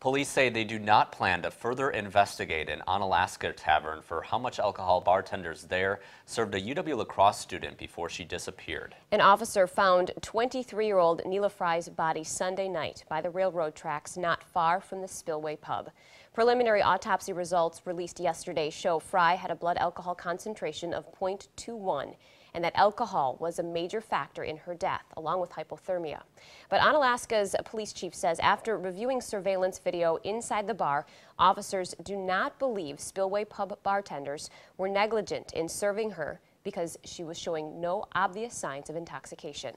Police say they do not plan to further investigate an Onalaska tavern for how much alcohol bartenders there served a UW-La Crosse student before she disappeared. An officer found 23-year-old Neala Frye's body Sunday night by the railroad tracks not far from the Spillway Pub. Preliminary autopsy results released yesterday show Frye had a blood alcohol concentration of 0.21. and that alcohol was a major factor in her death, along with hypothermia. But Onalaska's police chief says after reviewing surveillance video inside the bar, officers do not believe Spillway Pub bartenders were negligent in serving her because she was showing no obvious signs of intoxication.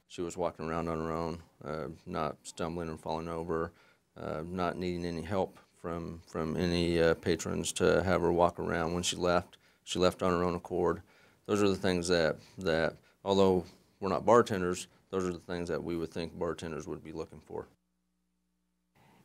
She was walking around on her own, not stumbling and falling over, not needing any help from any patrons to have her walk around. When she left on her own accord. Those are the things that, although we're not bartenders, those are the things that we would think bartenders would be looking for.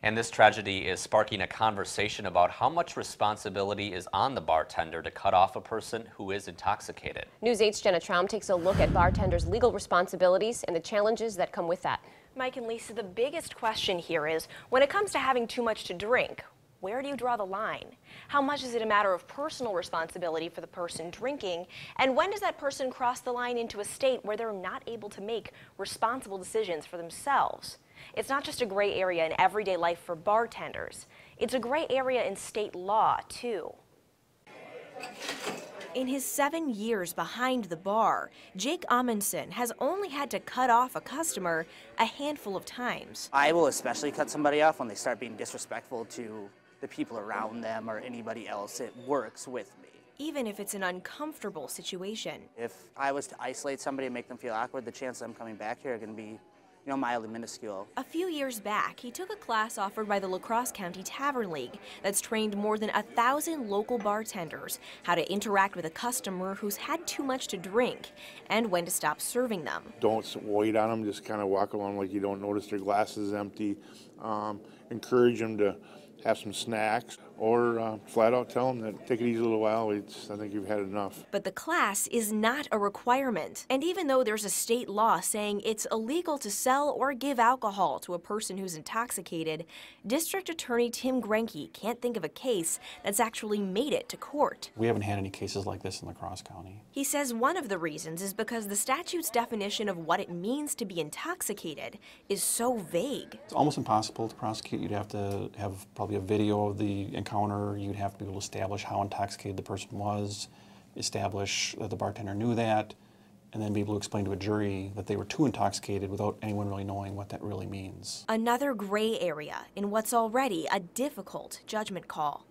And this tragedy is sparking a conversation about how much responsibility is on the bartender to cut off a person who is intoxicated. News 8's Jenna Traum takes a look at bartenders' legal responsibilities and the challenges that come with that. Mike and Lisa, the biggest question here is, when it comes to having too much to drink, where do you draw the line? How much is it a matter of personal responsibility for the person drinking? And when does that person cross the line into a state where they're not able to make responsible decisions for themselves? It's not just a gray area in everyday life for bartenders. It's a gray area in state law, too. In his 7 years behind the bar, Jake Amundsen has only had to cut off a customer a handful of times. I will especially cut somebody off when they start being disrespectful to the people around them or anybody else that works with me. Even if it's an uncomfortable situation. If I was to isolate somebody and make them feel awkward, the chances of them coming back here are going to be, mildly minuscule. A few years back, he took a class offered by the La Crosse County Tavern League that's trained more than 1,000 local bartenders how to interact with a customer who's had too much to drink and when to stop serving them. Don't wait on them, just kind of walk along like you don't notice their glass is empty. Encourage them to have some snacks, or flat out tell them that take it easy a little while, I think you've had enough. But the class is not a requirement. And even though there's a state law saying it's illegal to sell or give alcohol to a person who's intoxicated, District Attorney Tim Grenke can't think of a case that's actually made it to court. We haven't had any cases like this in La Crosse County. He says one of the reasons is because the statute's definition of what it means to be intoxicated is so vague. It's almost impossible to prosecute. You'd have to have probably a video of the encounter. You'd have to be able to establish how intoxicated the person was, establish that the bartender knew that, and then be able to explain to a jury that they were too intoxicated without anyone really knowing what that really means. Another gray area in what's already a difficult judgment call.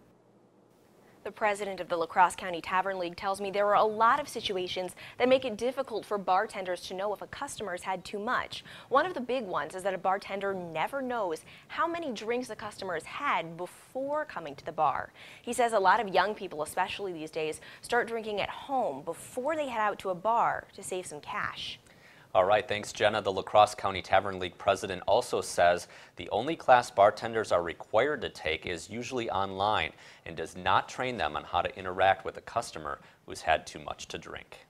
The president of the La Crosse County Tavern League tells me there are a lot of situations that make it difficult for bartenders to know if a customer's had too much. One of the big ones is that a bartender never knows how many drinks a customer has had before coming to the bar. He says a lot of young people, especially these days, start drinking at home before they head out to a bar to save some cash. All right, thanks, Jenna. The La Crosse County Tavern League president also says the only class bartenders are required to take is usually online and does not train them on how to interact with a customer who's had too much to drink.